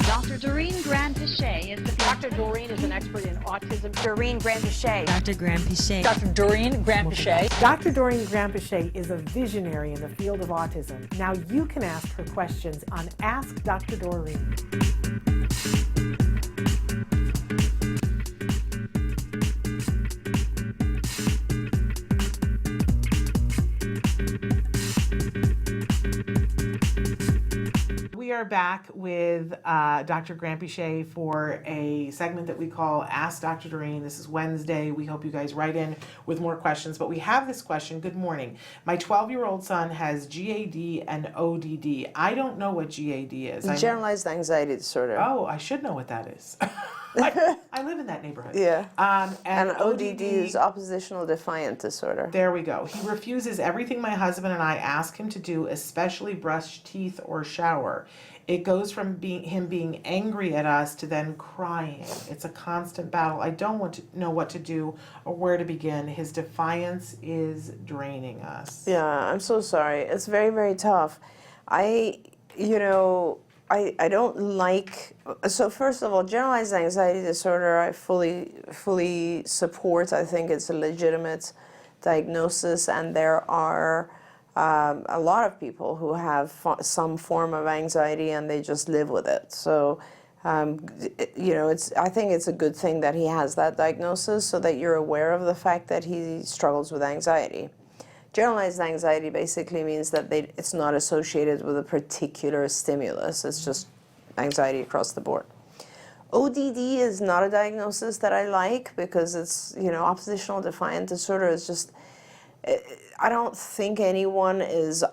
Dr. Doreen Grand-Pichet is the Dr. Doreen is an expert in autism. Doreen Grand-Pichet. Dr. Grand-Pichet. Dr. Doreen Grand-Pichet. Dr. Doreen Grand-Pichet is a visionary in the field of autism. Now you can ask her questions on Ask Dr. Doreen. We are back with Dr. Grand-Pichet for a segment that we call Ask Dr. Doreen. This is Wednesday. We hope you guys write in with more questions. But we have this question. Good morning. My 12-year-old son has GAD and ODD. I don't know what GAD is. Generalized anxiety disorder. Oh, I should know what that is. I live in that neighborhood. Yeah. And ODD is oppositional defiant disorder. There we go. He refuses everything my husband and I ask him to do, especially brush teeth or shower. It goes from him being angry at us to then crying. It's a constant battle. I don't want to know what to do or where to begin. His defiance is draining us. Yeah, I'm so sorry. It's very, very tough. I don't like, so first of all, generalized anxiety disorder, I fully support. I think it's a legitimate diagnosis, and there are a lot of people who have some form of anxiety and they just live with it. So, I think it's a good thing that he has that diagnosis so that you're aware of the fact that he struggles with anxiety. Generalized anxiety basically means that it's not associated with a particular stimulus. It's just anxiety across the board. ODD is not a diagnosis that I like because it's, oppositional defiant disorder is just, I don't think anyone is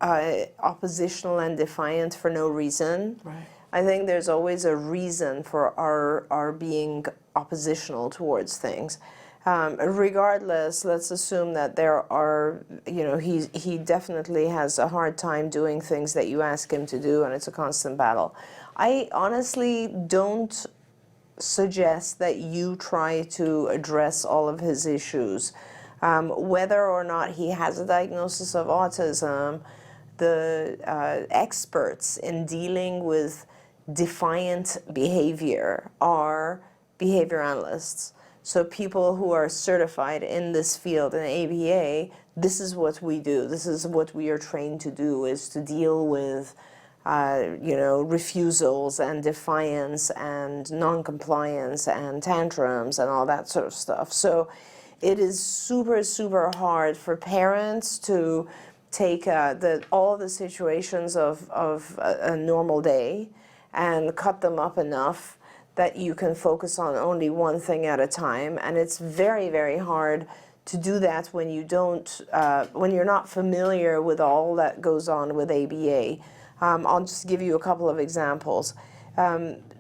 oppositional and defiant for no reason. Right. I think there's always a reason for our being oppositional towards things. Regardless, let's assume that there are, he definitely has a hard time doing things that you ask him to do, and it's a constant battle. I honestly don't suggest that you try to address all of his issues. Whether or not he has a diagnosis of autism, the experts in dealing with defiant behavior are behavior analysts. So people who are certified in this field, in ABA, this is what we do. This is what we are trained to do, is to deal with, refusals and defiance and non-compliance and tantrums and all that sort of stuff. So it is super, super hard for parents to take all the situations of a normal day and cut them up enough that you can focus on only one thing at a time, and it's very, very hard to do that when you don't, when you're not familiar with all that goes on with ABA. I'll just give you a couple of examples.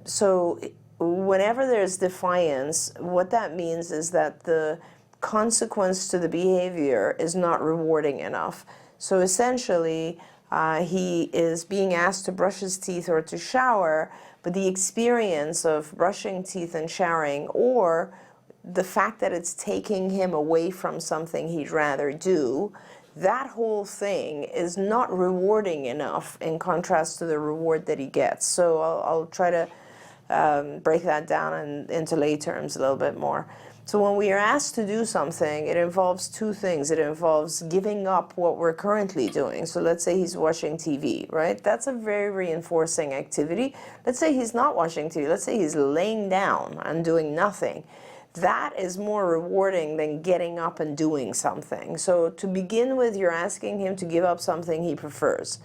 So whenever there's defiance, what that means is that the consequence to the behavior is not rewarding enough. So essentially, he is being asked to brush his teeth or to shower, but the experience of brushing teeth and showering, or the fact that it's taking him away from something he'd rather do, that whole thing is not rewarding enough in contrast to the reward that he gets. So I'll try to break that down into lay terms a little bit more. So when we are asked to do something, it involves two things. It involves giving up what we're currently doing. So let's say he's watching TV, right? That's a very reinforcing activity. Let's say he's not watching TV. Let's say he's laying down and doing nothing. That is more rewarding than getting up and doing something. So to begin with, you're asking him to give up something he prefers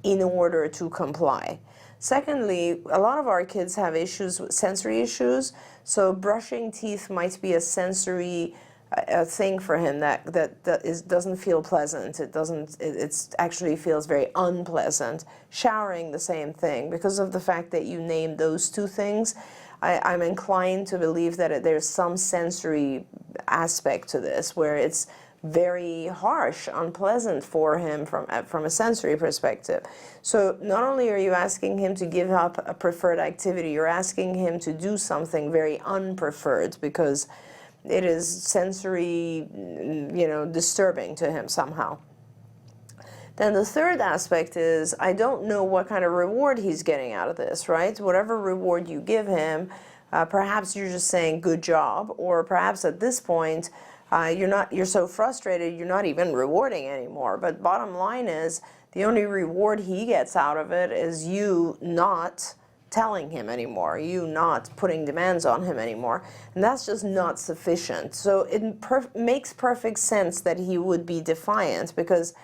in order to comply. Secondly, a lot of our kids have issues with sensory issues. So brushing teeth might be a sensory thing for him that doesn't feel pleasant. It actually feels very unpleasant. Showering, the same thing. Because of the fact that you named those two things, I'm inclined to believe that there's some sensory aspect to this where it's very harsh, unpleasant for him from a sensory perspective. So not only are you asking him to give up a preferred activity, you're asking him to do something very unpreferred because it is sensory, disturbing to him somehow. Then the third aspect is, I don't know what kind of reward he's getting out of this, right? Whatever reward you give him, perhaps you're just saying good job, or perhaps at this point you're so frustrated you're not even rewarding anymore. But bottom line is, the only reward he gets out of it is you not telling him anymore, you not putting demands on him anymore, and that's just not sufficient. So it makes perfect sense that he would be defiant, because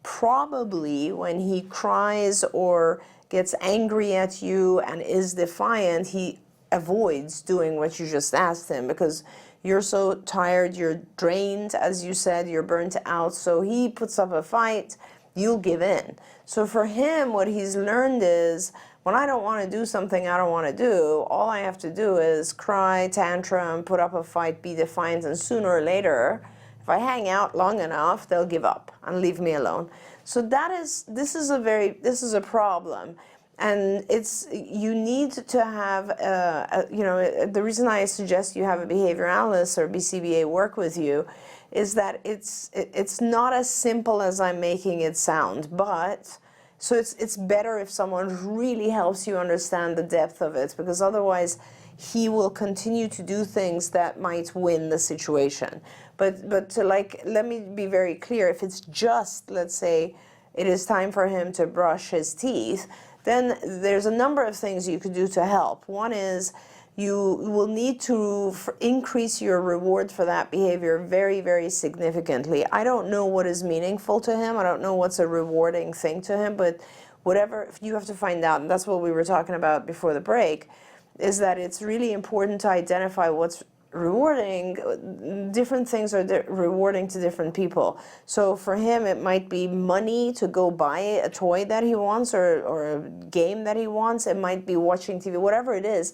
probably when he cries or gets angry at you and is defiant, he avoids doing what you just asked him, because you're so tired, you're drained, as you said, you're burnt out, so he puts up a fight, you'll give in. So for him, what he's learned is, when I don't want to do something I don't want to do, all I have to do is cry, tantrum, put up a fight, be defiant, and sooner or later, if I hang out long enough, they'll give up and leave me alone. So this is a problem. And you need to have, the reason I suggest you have a behavior analyst or BCBA work with you is that it's not as simple as I'm making it sound, but so it's better if someone really helps you understand the depth of it, because otherwise he will continue to do things that might win the situation. But let me be very clear, if it's just, let's say, it is time for him to brush his teeth, then there's a number of things you could do to help. One is you will need to increase your reward for that behavior very, very significantly. I don't know what is meaningful to him. I don't know what's a rewarding thing to him, but whatever, you have to find out, and that's what we were talking about before the break, is that it's really important to identify what's rewarding. Different things are rewarding to different people. So for him, it might be money to go buy a toy that he wants, or a game that he wants. It might be watching TV, whatever it is.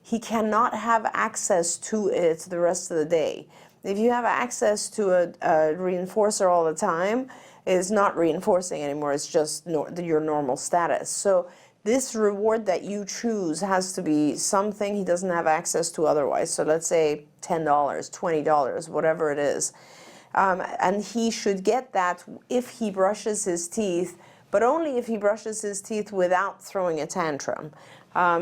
He cannot have access to it the rest of the day. If you have access to a reinforcer all the time, it's not reinforcing anymore. It's just your normal status. So this reward that you choose has to be something he doesn't have access to otherwise. So let's say $10, $20, whatever it is. And he should get that if he brushes his teeth, but only if he brushes his teeth without throwing a tantrum.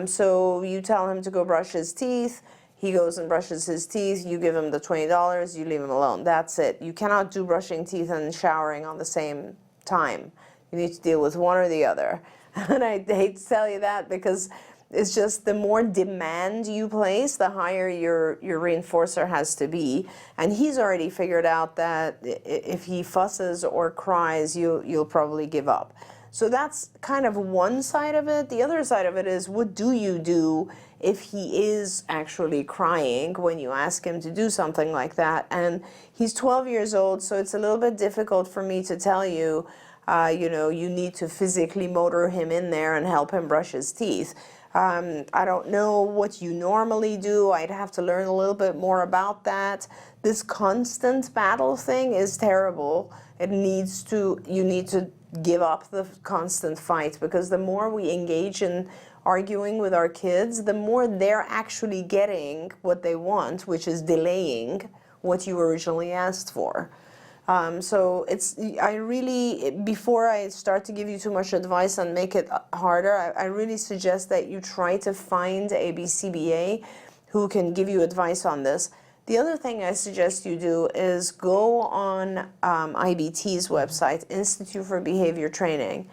So you tell him to go brush his teeth, he goes and brushes his teeth, you give him the $20, you leave him alone. That's it. You cannot do brushing teeth and showering on the same time. You need to deal with one or the other. And I hate to tell you that, because it's just the more demand you place, the higher your reinforcer has to be. And he's already figured out that if he fusses or cries, you'll probably give up. So that's kind of one side of it. The other side of it is, what do you do if he is actually crying when you ask him to do something like that? And he's 12 years old, so it's a little bit difficult for me to tell you, you need to physically motor him in there and help him brush his teeth. I don't know what you normally do. I'd have to learn a little bit more about that. This constant battle thing is terrible. You need to give up the constant fight, because the more we engage in arguing with our kids, the more they're actually getting what they want, which is delaying what you originally asked for. So before I start to give you too much advice and make it harder, I really suggest that you try to find a BCBA who can give you advice on this. The other thing I suggest you do is go on IBT's website, Institute for Behavior Training,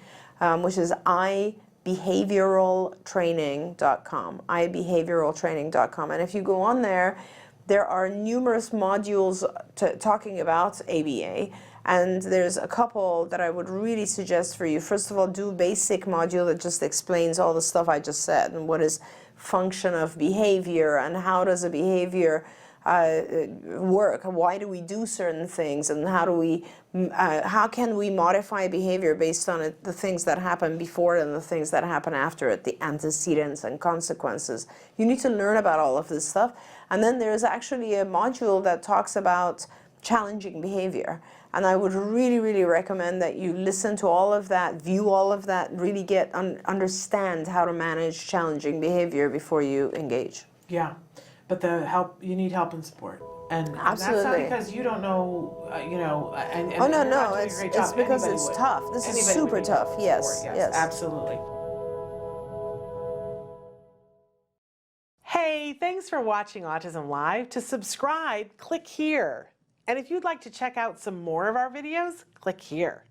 which is ibehavioraltraining.com, ibehavioraltraining.com. And if you go on there, there are numerous modules talking about ABA, and there's a couple that I would really suggest for you. First of all, do a basic module that just explains all the stuff I just said, and what is function of behavior, and how does a behavior work, why do we do certain things, and how can we modify behavior based on the things that happen before it and the things that happen after it, the antecedents and consequences. You need to learn about all of this stuff. And then there's actually a module that talks about challenging behavior. And I would really, really recommend that you listen to all of that, view all of that, really understand how to manage challenging behavior before you engage. Yeah, but you need help and support. And that's not Absolutely. because you don't know, and Oh, no, you're not no, doing a great job. it's because Anybody it's would. tough. This is Anybody would super need tough. help and Yes, support. yes. Absolutely. Hey, thanks for watching Autism Live. To subscribe, click here. And if you'd like to check out some more of our videos, click here.